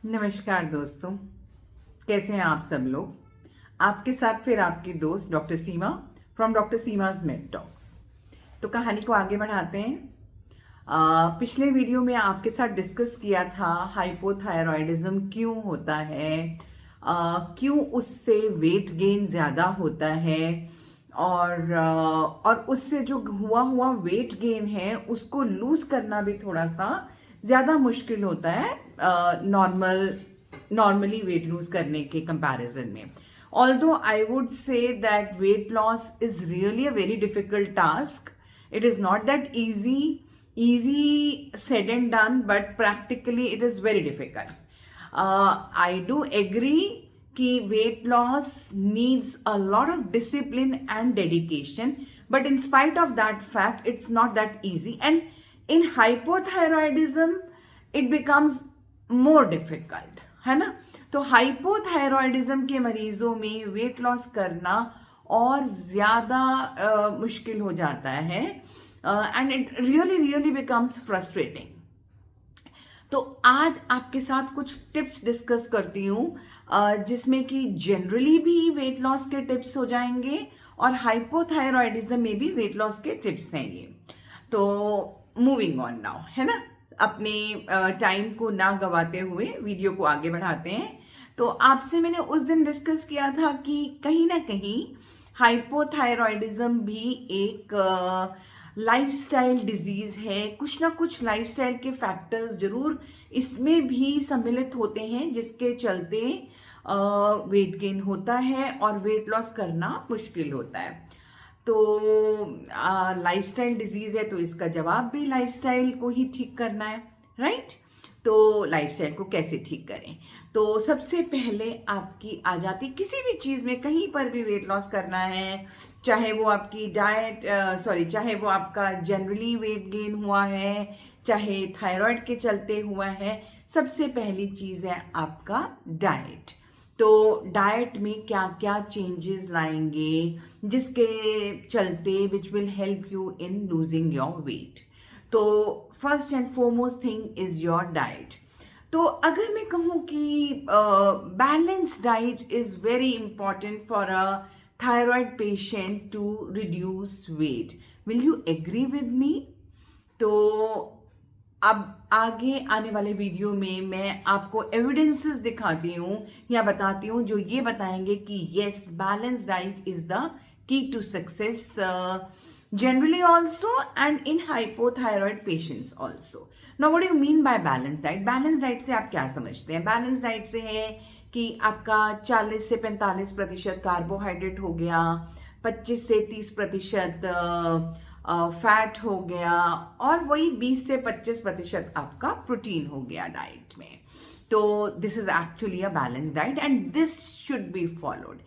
नमस्कार दोस्तों, कैसे हैं आप सब लोग। आपके साथ फिर आपकी दोस्त doctor Seema from doctor Seema's med talks. तो कहानी को आगे बढ़ाते हैं। पिछले वीडियो में आपके साथ डिस्कस किया था हाइपोथायरॉयडिज्म क्यों होता है, क्यों उससे वेट गेन ज़्यादा होता है और उससे जो हुआ वेट गेन है उसको लूज करना भी थोड़ा सा ज़्यादा मुश्किल होता है नॉर्मली वेट लूज करने के कंपैरिजन में। Although I would say that weight loss is really a very difficult task. It is not that easy said and done, but practically it is very difficult. I do agree कि weight loss needs a lot of discipline and dedication, but in spite of that fact, it's not that easy. And in hypothyroidism, it becomes more difficult, है ना। तो hypothyroidism के मरीजों में weight loss करना और ज़्यादा मुश्किल हो जाता है and it really becomes frustrating. तो आज आपके साथ कुछ टिप्स डिस्कस करती हूँ जिसमें कि जनरली भी वेट लॉस के टिप्स हो जाएंगे और हाइपोथायरॉयडिज्म में भी वेट लॉस के टिप्स हैं ये। तो मूविंग ऑन नाउ, है ना, अपने टाइम को ना गवाते हुए वीडियो को आगे बढ़ाते हैं। तो आपसे मैंने उस दिन डिस्कस किया था कि कहीं ना कहीं हाइपोथायरॉयडिज्म भी एक लाइफस्टाइल डिजीज है। कुछ ना कुछ लाइफस्टाइल के फैक्टर्स जरूर इसमें भी सम्मिलित होते हैं जिसके चलते वेट गेन होता है और वेट लॉस करना मुश्किल होता है। तो लाइफस्टाइल डिजीज है तो इसका जवाब भी लाइफस्टाइल को ही ठीक करना है, राइट। तो लाइफस्टाइल को कैसे ठीक करें, तो सबसे पहले आपकी आ जाती किसी भी चीज़ में कहीं पर भी वेट लॉस करना है, चाहे वो आपकी डाइट चाहे वो आपका जनरली वेट गेन हुआ है, चाहे थायराइड के चलते हुआ है, सबसे पहली चीज़ है आपका डाइट। तो डाइट में क्या क्या चेंजेस लाएंगे जिसके चलते which will help you in losing your weight. तो first and foremost thing is your diet. तो अगर मैं कहूँ कि balance diet is very important for a thyroid patient to reduce weight, will you agree with me. तो अब आगे आने वाले वीडियो में मैं आपको एविडेंसेस दिखाती हूँ या बताती हूँ जो ये बताएंगे कि yes, balance diet is the key to success generally also and in hypothyroid patients also. Now what do you mean by balance diet. Balance diet से आप क्या समझते हैं? बैलेंस डाइट से है कि आपका 40 से 45% कार्बोहाइड्रेट हो गया, 25 से 30% फैट हो गया और वही 20 से 25% आपका प्रोटीन हो गया डाइट में। तो this is actually a balance diet and this should be followed.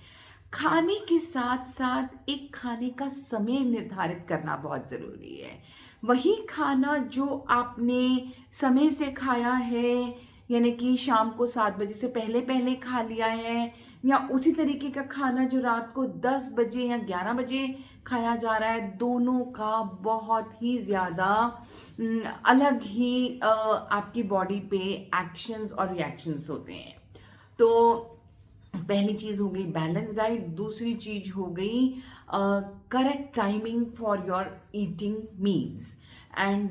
खाने के साथ साथ एक खाने का समय निर्धारित करना बहुत जरूरी है। वही खाना जो आपने समय से खाया है, यानी कि शाम को 7 बजे से पहले पहले खा लिया है, या उसी तरीके का खाना जो रात को 10 बजे या 11 बजे खाया जा रहा है, दोनों का बहुत ही ज़्यादा अलग ही आपकी बॉडी पे एक्शंस और रिएक्शंस होते हैं। तो पहली चीज़ हो गई बैलेंस डाइट। दूसरी चीज़ हो गई correct timing for your eating meals and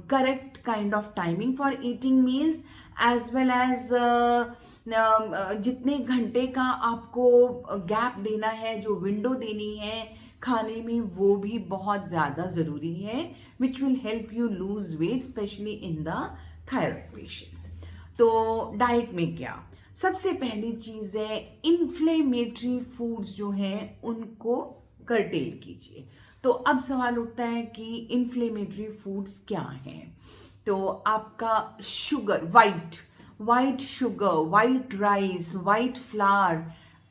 correct kind of timing for eating meals as well as जितने घंटे का आपको गैप देना है, जो विंडो देनी है खाने में, वो भी बहुत ज़्यादा ज़रूरी है, विच will help you lose wait specially in the thyroid patients. तो डाइट में क्या, सबसे पहली चीज़ है इन्फ्लेमेटरी फूड्स जो हैं उनको कर्टेल कीजिए। तो अब सवाल उठता है कि इन्फ्लेमेटरी फूड्स क्या हैं। तो आपका sugar, white sugar, white rice, white flour,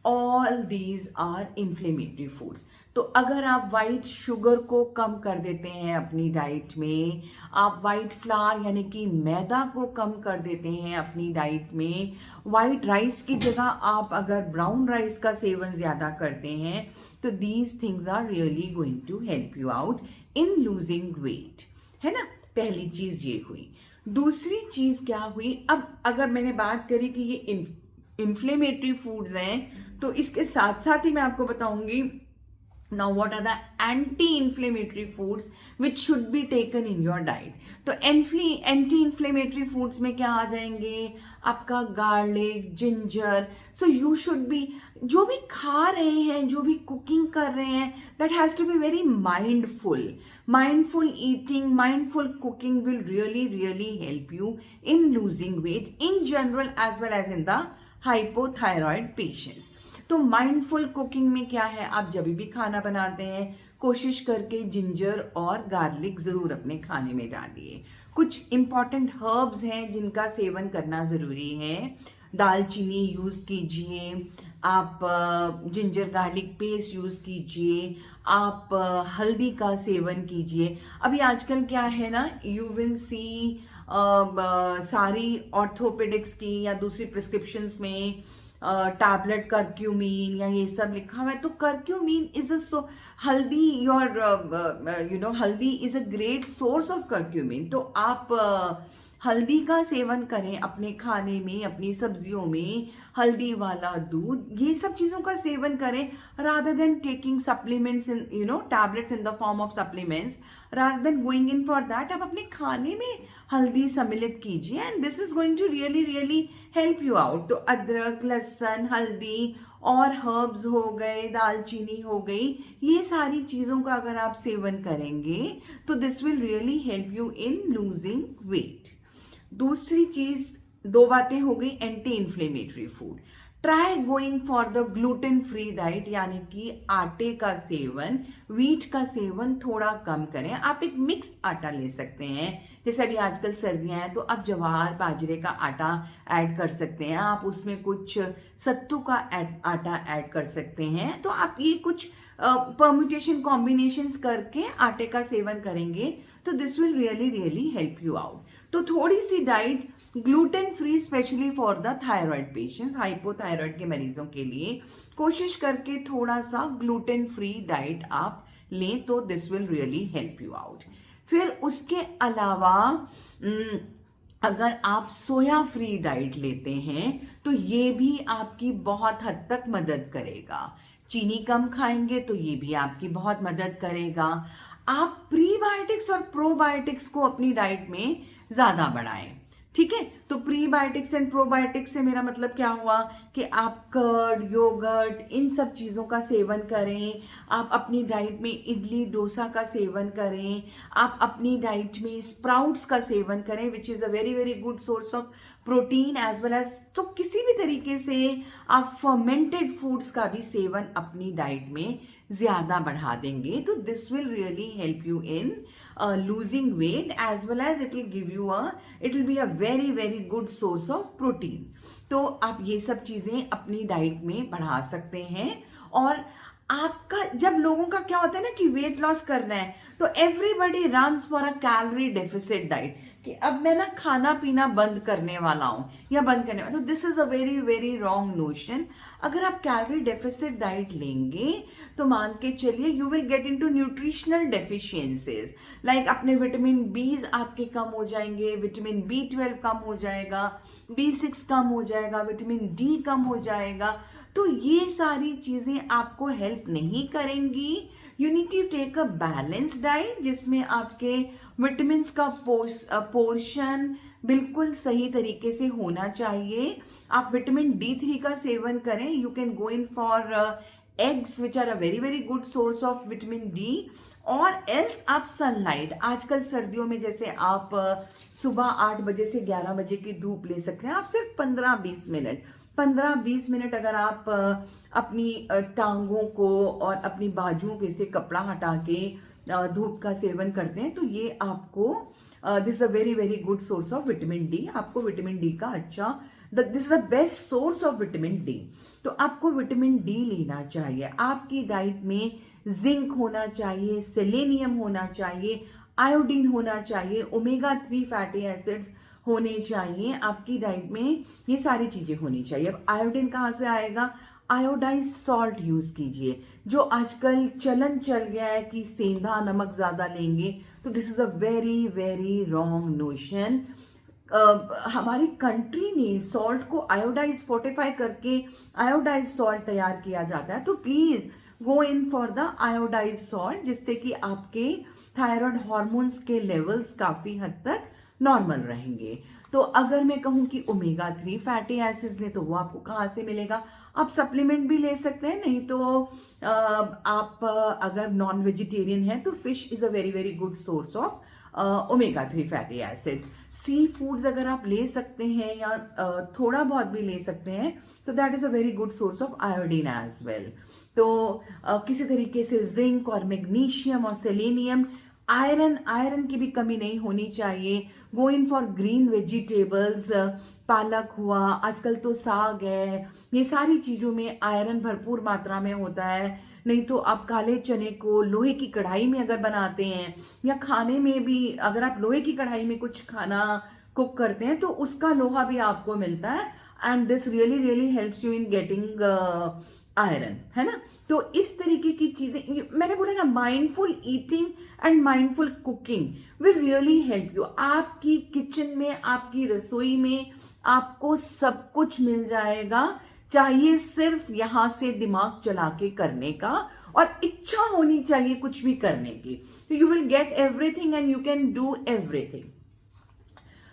all these are inflammatory foods. तो अगर आप वाइट शुगर को कम कर देते हैं अपनी डाइट में, आप वाइट फ्लावर यानी कि मैदा को कम कर देते हैं अपनी डाइट में, वाइट राइस की जगह आप अगर ब्राउन राइस का सेवन ज़्यादा करते हैं, तो these things are really going to help you out in losing weight, है ना। पहली चीज़ ये हुई। दूसरी चीज क्या हुई, अब अगर मैंने बात करी कि ये इन्फ्लेमेटरी फूड्स हैं, तो इसके साथ साथ ही मैं आपको बताऊंगी now what are the anti-inflammatory foods which should be taken in your diet. तो anti-inflammatory foods में क्या आ जाएंगे, आपका garlic, ginger. So you should be, जो भी खा रहे हैं, जो भी कुकिंग कर रहे हैं, that has to be very mindful eating, mindful cooking will really help you in losing weight in general as well as in the hypothyroid patients. तो माइंडफुल कुकिंग में क्या है, आप जब भी खाना बनाते हैं कोशिश करके जिंजर और गार्लिक जरूर अपने खाने में डालिए. कुछ इंपॉर्टेंट हर्ब्स हैं जिनका सेवन करना जरूरी है. दालचीनी यूज कीजिए, आप जिंजर गार्लिक पेस्ट यूज कीजिए, आप हल्दी का सेवन कीजिए. अभी आजकल क्या है ना, यू विल सी सारी ऑर्थोपेडिक्स की या दूसरी प्रिस्क्रिप्शंस में टैबलेट कर्क्यूमिन या ये सब लिखा हुआ है. तो कर्क्यूमिन इज अ हल्दी, योर हल्दी is a great source of curcumin. तो आप हल्दी का सेवन करें अपने खाने में, अपनी सब्जियों में, हल्दी वाला दूध, ये सब चीजों का सेवन करें rather than taking supplements in, tablets in the form of supplements. rather than going in for that, आप अपने खाने में हल्दी सम्मिलित कीजिए and this is going to really help you out. तो अदरक, लहसुन, हल्दी और हर्ब्स हो गए, दालचीनी हो गई, ये सारी चीजों का अगर आप सेवन करेंगे तो this will really help you in losing wait. दूसरी चीज, दो बातें हो गई anti inflammatory food. Try going for the gluten free diet, यानी कि आटे का सेवन, व्हीट का सेवन थोड़ा कम करें. आप एक मिक्स आटा ले सकते हैं, जैसे अभी आजकल सर्दियां हैं तो आप ज्वार बाजरे का आटा ऐड कर सकते हैं, आप उसमें कुछ सत्तू का आटा ऐड कर सकते हैं. तो आप ये कुछ परम्यूटेशन कॉम्बिनेशंस करके आटे का सेवन करेंगे तो this will really help you out. तो थोड़ी सी diet gluten free, specially for the thyroid patients, hypothyroid के मरीजों के लिए कोशिश करके थोड़ा सा ग्लूटेन फ्री डाइट आप लें तो this will really help you out. फिर उसके अलावा अगर आप सोया फ्री डाइट लेते हैं तो ये भी आपकी बहुत हद तक मदद करेगा. चीनी कम खाएंगे तो ये भी आपकी बहुत मदद करेगा. आप प्रीबायोटिक्स और प्रोबायोटिक्स को अपनी डाइट में ज्यादा बढ़ाएं. ठीक है, तो प्रीबायोटिक्स एंड प्रोबायोटिक्स से मेरा मतलब क्या हुआ कि आप कर्ड, योगर्ट, इन सब चीज़ों का सेवन करें. आप अपनी डाइट में इडली डोसा का सेवन करें. आप अपनी डाइट में स्प्राउट्स का सेवन करें, which is a very good source of protein as well as. तो किसी भी तरीके से आप फर्मेंटेड फूड्स का भी सेवन अपनी डाइट में ज्यादा बढ़ा देंगे तो this will really help you in losing weight as well as it will be a very good source of protein. तो आप ये सब चीजें अपनी डाइट में बढ़ा सकते हैं. और आपका जब लोगों का क्या होता है ना कि वेट लॉस करना है तो everybody runs for a calorie deficit diet, कि अब मैं ना खाना पीना बंद करने वाला हूं या बंद करने वाला. तो this is a very wrong notion. अगर आप कैलोरी डेफिसिट डाइट लेंगे तो मान के चलिए you will get into nutritional deficiencies, like अपने विटामिन बीज आपके कम हो जाएंगे, विटामिन B12 कम हो जाएगा, B6 कम हो जाएगा, विटामिन D कम हो जाएगा. तो ये सारी चीजें आपको हेल्प नहीं करेंगी. You need to take a balance diet जिसमें आपके विटामिन्स का पोर्शन बिल्कुल सही तरीके से होना चाहिए. आप विटामिन D3 का सेवन करें. You can go in for eggs which are a very good source of vitamin D. और एल्स आप सनलाइट, आजकल सर्दियों में जैसे आप सुबह 8 बजे से 11 बजे की धूप ले सकते हैं. आप सिर्फ 15-20 मिनट अगर आप अपनी टांगों को और अपनी बाजुओं पे से कपड़ा हटा के धूप का सेवन करते हैं तो ये आपको this is a very good source of vitamin D. आपको विटामिन D का अच्छा, this is the best source of vitamin D. तो आपको विटामिन D लेना चाहिए. आपकी डाइट में जिंक होना चाहिए, सेलेनियम होना चाहिए, आयोडीन होना चाहिए, ओमेगा 3 फैटी एसिड्स होने चाहिए. आपकी डाइट में ये सारी चीजें होनी चाहिए. अब आयोडीन कहाँ से आएगा? आयोडाइज सॉल्ट यूज कीजिए. जो आजकल चलन चल गया है कि सेंधा नमक ज्यादा लेंगे, तो this is a very wrong notion. हमारी कंट्री ने सॉल्ट को आयोडाइज फोर्टिफाई करके आयोडाइज सॉल्ट तैयार किया जाता है, तो please go in for the iodise salt, जिससे कि आपके थायराइड हार्मोन्स के लेवल्स काफी हद तक नॉर्मल रहेंगे। तो अगर मैं कहूँ कि ओमेगा 3 फैटी एसिड्स ले, तो वो आपको कहाँ से मिलेगा? आप सप्लीमेंट भी ले सकते हैं, नहीं तो आप अगर नॉन वेजिटेरियन है तो fish is a very very good source of omega 3 fatty acids. Sea foods अगर आप ले सकते हैं या थोड़ा बहुत भी ले सकते हैं, तो that is a very good source of iodine as well. तो किसी तरीके से जिंक और मैग्नीशियम और सेलेनियम, आयरन की भी कमी नहीं होनी चाहिए। गो इन फॉर ग्रीन वेजिटेबल्स, पालक हुआ, आजकल तो साग है, ये सारी चीज़ों में आयरन भरपूर मात्रा में होता है। नहीं तो आप काले चने को लोहे की कढ़ाई में अगर बनाते हैं, या खाने में भी अगर आप लोहे की कढ़ाई में कुछ खाना कुक करते हैं, तो उसका लोहा भी आपको मिलता है, and this really really helps you in getting iron, है ना। तो इस तरीके की चीजें मैंने बोला ना, mindful eating and mindful cooking will really help you. आपकी किचन में, आपकी रसोई में आपको सब कुछ मिल जाएगा, चाहिए सिर्फ यहां से दिमाग चला के करने का और इच्छा होनी चाहिए कुछ भी करने की। You will get everything and you can do everything.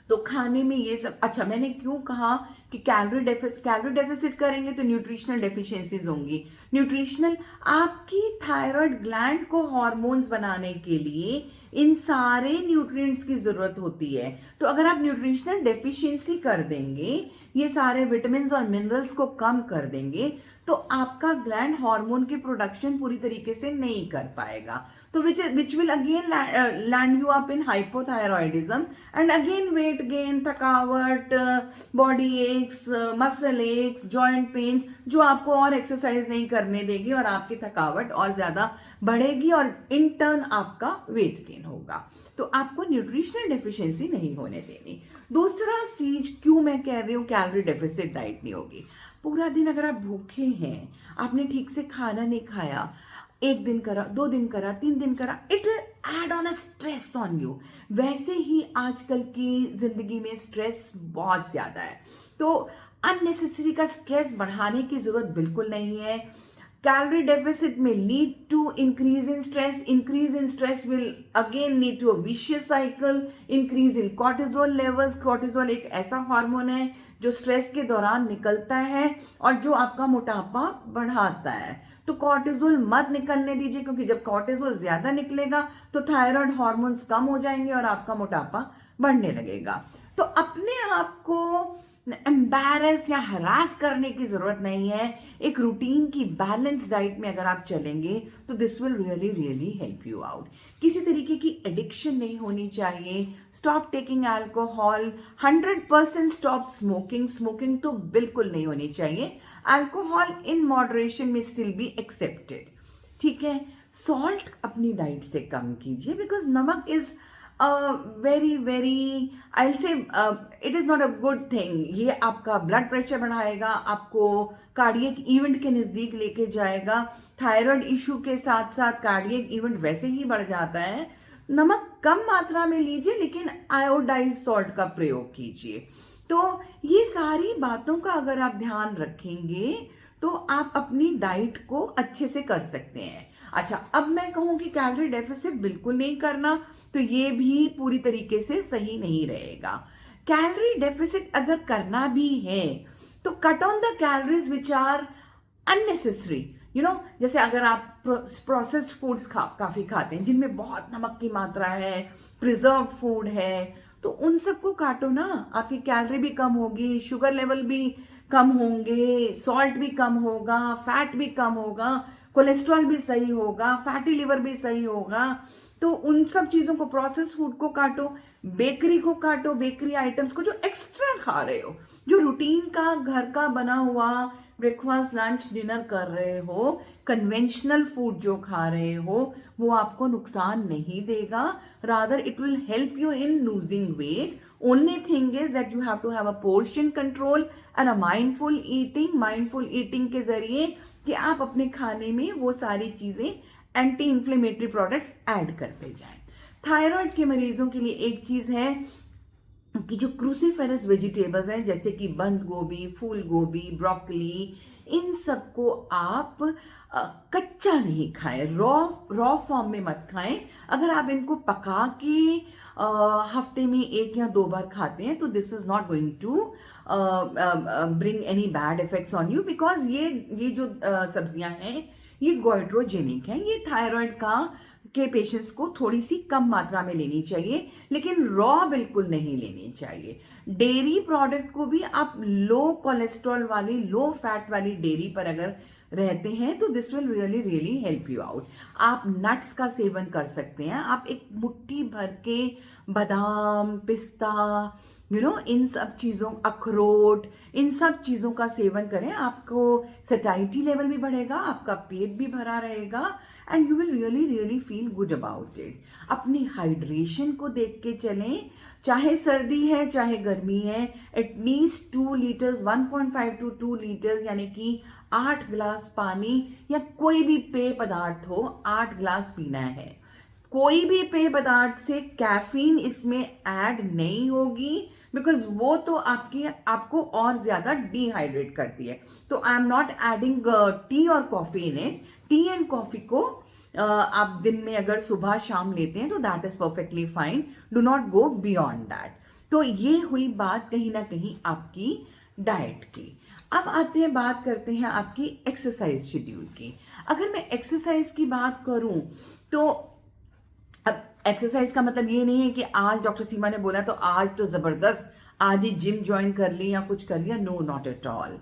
तो खाने में ये सब, अच्छा मैंने क्यों कहा कि कैलोरी डेफिसिट करेंगे तो न्यूट्रिशनल डेफिशिएंसीज होंगी। न्यूट्रिशनल, आपकी थायराइड ग्लैंड को हार्मोन्स बनाने के लिए इन सारे न्यूट्रिएंट्स की जरूरत होती है। तो अगर आप न्यूट्रिशनल डेफिशिएंसी कर देंगे, ये सारे विटामिन्स और मिनरल्स को कम कर देंगे, तो आपका ग्लैंड हार्मोन की प्रोडक्शन पूरी तरीके से नहीं कर पाएगा, तो which will again land you up in hypothyroidism and again weight gain, थकावट, body aches, muscle aches, joint pains, जो आपको और एक्सरसाइज नहीं करने देगी और आपकी थकावट और ज्यादा बढ़ेगी और इन टर्न आपका वेट गेन होगा। तो आपको न्यूट्रिशनल डेफिशिएंसी नहीं होने देनी। दूसरा चीज क्यों मैं कह रही हूँ कैलोरी डेफिसिट डाइट नहीं होगी, पूरा दिन अगर आप भूखे हैं, आपने ठीक से खाना नहीं खाया, 1 दिन करा, 2 दिन करा, 3 दिन करा, it will add on a stress on you. वैसे ही आजकल की जिंदगी में स्ट्रेस बहुत ज्यादा है, तो अननेसेसरी का स्ट्रेस बढ़ाने की जरूरत बिल्कुल नहीं है। कैलोरी डेफिसिट में lead to increase in stress will again lead to a vicious cycle, increase in cortisol levels. Cortisol एक ऐसा हार्मोन है जो स्ट्रेस के दौरान निकलता है और जो आपका मोटापा बढ़ाता है। तो कॉर्टिजोल मत निकलने दीजिए, क्योंकि जब कॉर्टिजोल ज्यादा निकलेगा तो थायराइड हार्मोन्स कम हो जाएंगे और आपका मोटापा बढ़ने लगेगा। तो अपने आप को एम्बैरस या हरास करने की जरूरत नहीं है। एक रूटीन की बैलेंस डाइट में अगर आप चलेंगे तो this will really really help you out. किसी तरीके की एडिक्शन नहीं होनी चाहिए। Stop taking alcohol, 100% stop smoking तो बिल्कुल नहीं होनी चाहिए। अल्कोहल इन मॉडरेशन में स्टिल बी एक्सेप्टेड, ठीक है। सॉल्ट अपनी डाइट से कम कीजिए, बिकॉज नमक is very very, I will say it is not a good thing. ये आपका ब्लड प्रेशर बढ़ाएगा, आपको कार्डियक इवेंट के नजदीक लेके जाएगा। थायराइड इशू के साथ साथ कार्डियक इवेंट वैसे ही बढ़ जाता है। नमक कम मात्रा में लीजिए, लेकिन आयोडाइज सॉल्ट का प्रयोग कीजिए। तो ये सारी बातों का अगर आप ध्यान रखेंगे तो आप अपनी डाइट को अच्छे से कर सकते हैं। अच्छा, अब मैं कहूं कि कैलोरी डेफिसिट बिल्कुल नहीं करना, तो ये भी पूरी तरीके से सही नहीं रहेगा। कैलोरी डेफिसिट अगर करना भी है तो cut on the calories which are unnecessary. जैसे अगर आप प्रोसेस्ड फूड्स काफी खाते हैं जिनमें बहुत नमक की मात्रा है, प्रिजर्व फूड है, तो उन सबको काटो ना, आपकी कैलोरी भी कम होगी, शुगर लेवल भी कम होंगे, सॉल्ट भी कम होगा, फैट भी कम होगा, कोलेस्ट्रॉल भी सही होगा, फैटी लिवर भी सही होगा। तो उन सब चीजों को, प्रोसेस फूड को काटो, बेकरी को काटो, बेकरी आइटम्स को जो एक्स्ट्रा खा रहे हो, जो रूटीन का घर का बना हुआ ब्रेकफास्ट लंच डिनर कर रहे हो, कन्वेंशनल फूड जो खा रहे हो, वो आपको नुकसान नहीं देगा, rather it will help you in losing weight. Only thing is that you have to have a portion control and a mindful eating के जरिए कि आप अपने खाने में वो सारी चीजें एंटी इंफ्लेमेटरी प्रोडक्ट्स ऐड करते जाएं। थायराइड के मरीजों के लिए एक चीज है, कि जो क्रूसीफेरस वेजिटेबल्स हैं जैसे कि बंद गोभी, फूल गोभी, ब्रोकली, इन सबको आप कच्चा नहीं खाएं, रॉ फॉर्म में मत खाएं। अगर आप इनको पका के हफ्ते में 1 या 2 बार खाते हैं तो this is not going to bring any bad effects on you, because ये जो सब्जियां हैं ये गोइट्रोजेनिक हैं, ये थायराइड के पेशेंट्स को थोड़ी सी कम मात्रा में लेनी चाहिए, लेकिन रॉ बिल्कुल नहीं लेनी चाहिए। डेयरी प्रोडक्ट को भी आप लो कोलेस्ट्रॉल वाली, लो फैट वाली डेयरी पर अगर रहते हैं तो this will really really help you out. आप नट्स का सेवन कर सकते हैं, आप एक मुट्ठी भर के बादाम, पिस्ता, इन सब चीज़ों, अखरोट, इन सब चीज़ों का सेवन करें। आपको सटाइटी लेवल भी बढ़ेगा, आपका पेट भी भरा रहेगा and you will really really feel good about it. अपनी हाइड्रेशन को देख के चलें, चाहे सर्दी है चाहे गर्मी है, एटलीस्ट 2 लीटर्स, 1.5 to 2 लीटर्स यानी कि 8 गिलास पानी या कोई भी पेय पदार्थ हो 8 गिलास पीना है। कोई भी पेय पदार्थ से कैफीन इसमें ऐड नहीं होगी, बिकॉज वो तो आपको और ज्यादा डिहाइड्रेट करती है। तो I am not adding tea और coffee in it. Tea and coffee को आप दिन में अगर सुबह शाम लेते हैं तो that is perfectly fine, do not go beyond that. तो ये हुई बात कहीं ना कहीं आपकी डाइट की। अब आते हैं, बात करते हैं आपकी एक्सरसाइज शेड्यूल की। अगर मैं एक्सरसाइज की बात करूं तो अब एक्सरसाइज का मतलब ये नहीं है कि आज डॉक्टर सीमा ने बोला तो आज तो जबरदस्त आज ही जिम ज्वाइन कर ली या कुछ कर लिया, नो नॉट एट ऑल।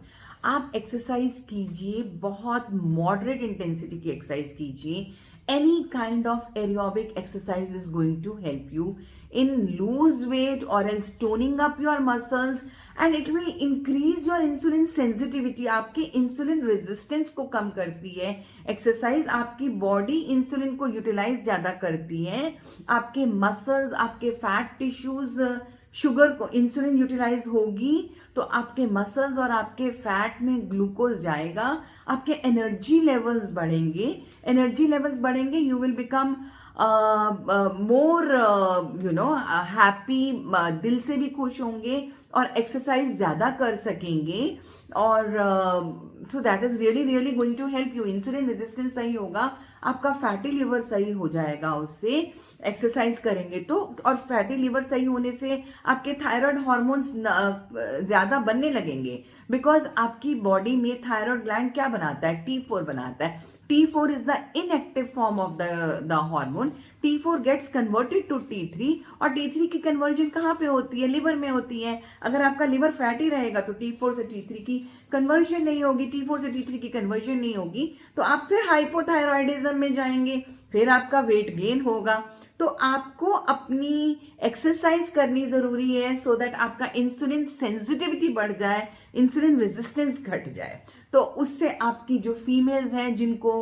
आप एक्सरसाइज कीजिए, बहुत मॉडरेट इंटेंसिटी की एक्सरसाइज कीजिए। Any kind of aerobic exercise is going to help you in lose weight or else toning up your muscles, and it will increase your insulin sensitivity। आपके insulin resistance को कम करती है exercise, आपकी body insulin को utilise ज्यादा करती है। आपके मसल्स, आपके फैट टिश्यूज, शुगर को इंसुलिन यूटिलाइज होगी तो आपके मसल्स और आपके फैट में ग्लूकोज जाएगा, आपके एनर्जी लेवल्स बढ़ेंगे। एनर्जी लेवल्स बढ़ेंगे, you will become more happy, दिल से भी खुश होंगे और एक्सरसाइज ज्यादा कर सकेंगे। और so that is really really going to help you. Insulin resistance सही होगा, आपका फैटी लिवर सही हो जाएगा उससे एक्सरसाइज करेंगे तो। और फैटी लिवर सही होने से आपके थायराइड हॉर्मोन्स ज्यादा बनने लगेंगे, बिकॉज आपकी बॉडी में थायराइड ग्लैंड क्या बनाता है, T4 बनाता है। T4 is the inactive form of the hormone. T4 gets converted to T3 और T3 की कन्वर्जन कहाँ पे होती है, लिवर में होती है। अगर आपका लिवर फैटी रहेगा तो T4 से T3 की कन्वर्जन नहीं होगी, T4 से T3 की कन्वर्जन नहीं होगी तो आप फिर हाइपोथायरॉयडिज्म में जाएंगे, फिर आपका वेट गेन होगा। तो आपको अपनी एक्सरसाइज करनी जरूरी है सो दैट आपका इंसुलिन सेंसिटिविटी बढ़ जाए, इंसुलिन रेजिस्टेंस घट जाए। तो उससे आपकी जो फीमेल्स हैं जिनको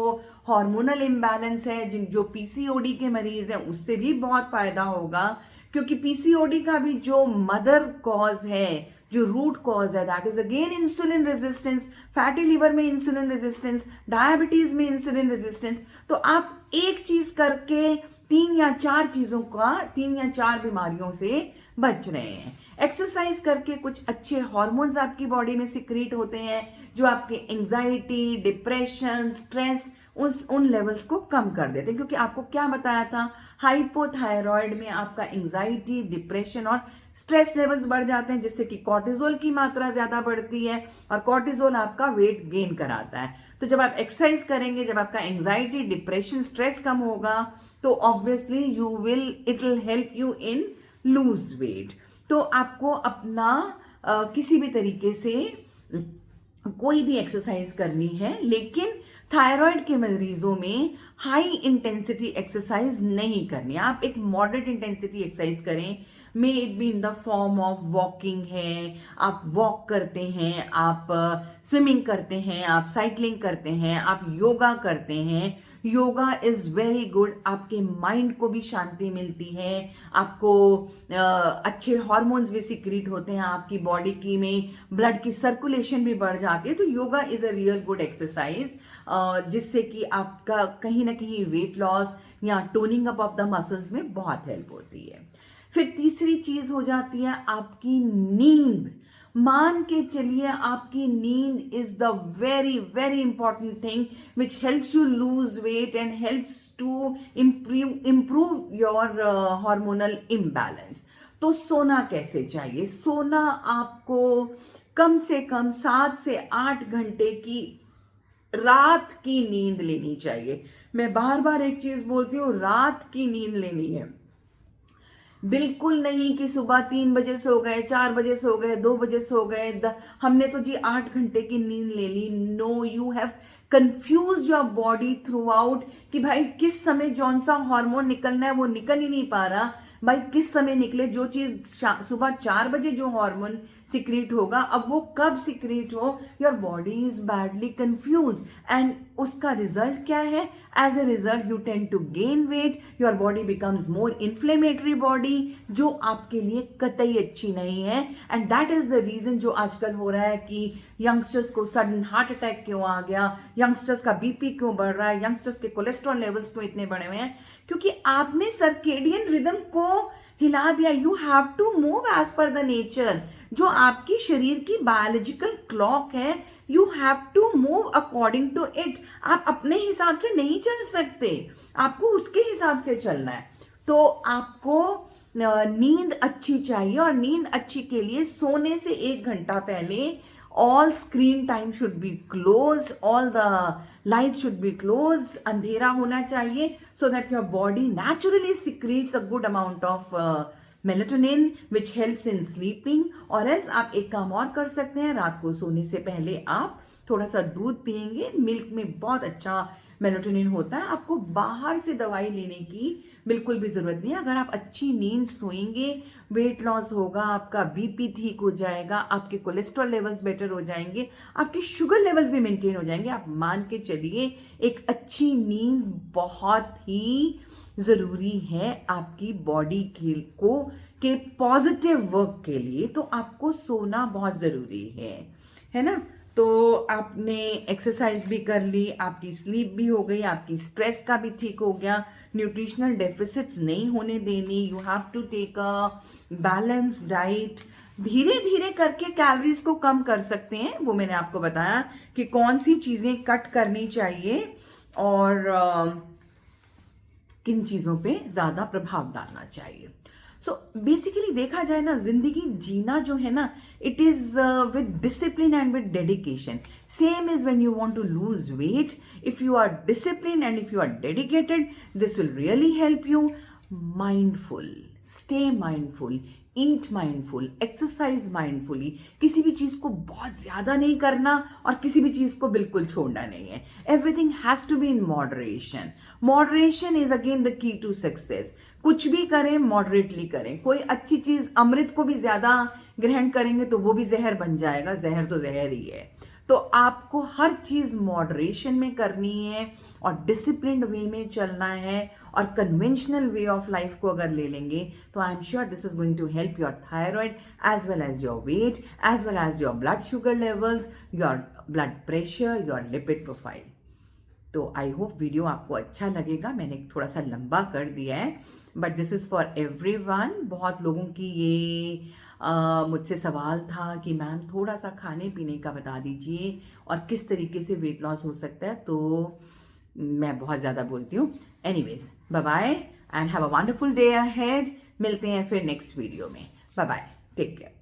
हार्मोनल इम्बैलेंस है, जो पीसीओडी के मरीज हैं, उससे भी बहुत फायदा होगा, क्योंकि पीसीओडी का भी जो मदर कॉज है, जो रूट कॉज है, that is again insulin resistance. Fatty liver में इंसुलिन रेजिस्टेंस, डायबिटीज में इंसुलिन रेजिस्टेंस। तो आप एक चीज करके 3 या 4 बीमारियों से बच रहे हैं। एक्सरसाइज करके कुछ अच्छे हार्मोन्स आपकी बॉडी में सिक्रीट होते हैं जो आपके एंजाइटी, डिप्रेशन, स्ट्रेस उन लेवल्स को कम कर देते हैं। क्योंकि आपको क्या बताया था, हाइपोथायरॉयड में आपका एंजाइटी, डिप्रेशन और स्ट्रेस लेवल्स बढ़ जाते हैं, जिससे कि कॉर्टिजोल की मात्रा ज्यादा बढ़ती है और कॉर्टिजोल आपका वेट गेन कराता है। तो जब आप एक्सरसाइज करेंगे, जब आपका एंजाइटी, डिप्रेशन, स्ट्रेस कम होगा तो obviously it will help you in lose weight. तो आपको अपना किसी भी तरीके से कोई भी एक्सरसाइज करनी है, लेकिन थायराइड के मरीजों में हाई इंटेंसिटी एक्सरसाइज नहीं करनी। आप एक मॉडरेट इंटेंसिटी एक्सरसाइज करें, may it be in the form of walking है, आप वॉक करते हैं, आप स्विमिंग करते हैं, आप साइकिलिंग करते हैं, आप योगा करते हैं। योगा इज वेरी गुड, आपके माइंड को भी शांति मिलती है, आपको अच्छे हार्मोन्स भी सिक्रीट होते हैं, आपकी बॉडी की में ब्लड की सर्कुलेशन भी बढ़ जाती है। तो yoga is a real good exercise, जिससे कि आपका कहीं ना कहीं वेट लॉस या toning up of the muscles में बहुत हेल्प होती है। फिर तीसरी चीज हो जाती है आपकी नींद। मान के चलिए आपकी नींद is the very very important thing which helps you lose weight and helps to improve your hormonal imbalance. तो सोना कैसे चाहिए? सोना आपको कम से कम 7 से 8 घंटे की रात की नींद लेनी चाहिए। मैं बार बार एक चीज बोलती हूँ, रात की नींद लेनी है। बिल्कुल नहीं कि सुबह 3 बजे सो गए, 4 बजे सो गए, 2 बजे सो गए, हमने तो जी 8 घंटे की नींद ले ली। No, you have confuse your body throughout कि भाई किस समय जौन सा हार्मोन निकलना है वो निकल ही नहीं पा रहा। भाई किस समय निकले? जो चीज सुबह 4 बजे जो हार्मोन सिक्रीट होगा, अब वो कब सिक्रीट हो? Your body is badly confuse and उसका रिजल्ट क्या है? As a result you tend to gain weight, your body becomes more inflammatory body, जो आपके लिए कतई अच्छी नहीं है। And that is the reason जो आजकल हो रहा है कि यंगस्टर्स को सडन हार्ट अटैक क्यों आ गया, यंगस्टर्स का बीपी क्यों बढ़ रहा है, यंगस्टर्स के कोलेस्ट्रॉल लेवल्स क्यों इतने बढ़े हुए हैं? क्योंकि आपने सर्केडियन रिदम को हिला दिया। You have to move as per the nature. जो आपकी शरीर की बायोलॉजिकल क्लॉक है, you have to move according to it. आप अपने हिसाब से नहीं चल सकते, आपको उसके हिसाब से चलना है। तो आपको नींद अच्छी चाहिए, और नींद अच्छी के लिए सोने से 1 घंटा पहले all screen time should be closed, all the lights should be closed, अंधेरा होना चाहिए, so that your body naturally secretes a good amount of melatonin which helps in sleeping। और else आप एक काम और कर सकते हैं, रात को सोने से पहले आप थोड़ा सा दूध पिएंगे। मिल्क में बहुत अच्छा मेलाटोनिन होता है। आपको बाहर से दवाई लेने की बिल्कुल भी जरूरत नहीं है। अगर आप अच्छी नींद सोएंगे, वेट लॉस होगा, आपका बीपी ठीक हो जाएगा, आपके कोलेस्ट्रॉल लेवल्स बेटर हो जाएंगे, आपके शुगर लेवल्स भी मेंटेन हो जाएंगे। आप मान के चलिए एक अच्छी नींद बहुत ही ज़रूरी है आपकी बॉडी के पॉजिटिव वर्क के लिए। तो आपको सोना बहुत ज़रूरी है ना? तो आपने एक्सरसाइज भी कर ली, आपकी स्लीप भी हो गई, आपकी स्ट्रेस का भी ठीक हो गया, न्यूट्रिशनल डेफिसिट्स नहीं होने देनी। You have to take a balance diet. धीरे धीरे करके कैलोरीज को कम कर सकते हैं, वो मैंने आपको बताया कि कौन सी चीज़ें कट करनी चाहिए और किन चीज़ों पे ज़्यादा प्रभाव डालना चाहिए। सो बेसिकली देखा जाए ना, जिंदगी जीना जो है ना, it is with discipline and with dedication. Same is when you want to lose weight, if you are discipline and if you are dedicated, this will really help you. Mindful, stay mindful, eat mindful, exercise mindfully. किसी भी चीज़ को बहुत ज़्यादा नहीं करना और किसी भी चीज़ को बिल्कुल छोड़ना नहीं है। Everything has to be in moderation. Moderation is again the key to success. कुछ भी करें मॉडरेटली करें। कोई अच्छी चीज़, अमृत को भी ज़्यादा ग्रहण करेंगे तो वो भी जहर बन जाएगा, जहर तो जहर ही है। तो आपको हर चीज़ मॉडरेशन में करनी है और डिसिप्लिन्ड वे में चलना है, और कन्वेंशनल वे ऑफ लाइफ को अगर ले लेंगे तो I am sure this is going to help your thyroid as well as your weight, as well as your blood sugar levels, your blood pressure, your lipid profile. तो I hope video आपको अच्छा लगेगा। मैंने थोड़ा सा लंबा कर दिया है, but this is for everyone. बहुत लोगों की ये मुझसे सवाल था कि मैम थोड़ा सा खाने पीने का बता दीजिए और किस तरीके से वेट लॉस हो सकता है, तो मैं बहुत ज़्यादा बोलती हूँ। Anyways, bye bye and have a wonderful day ahead. मिलते हैं फिर नेक्स्ट वीडियो में। Bye bye, take care.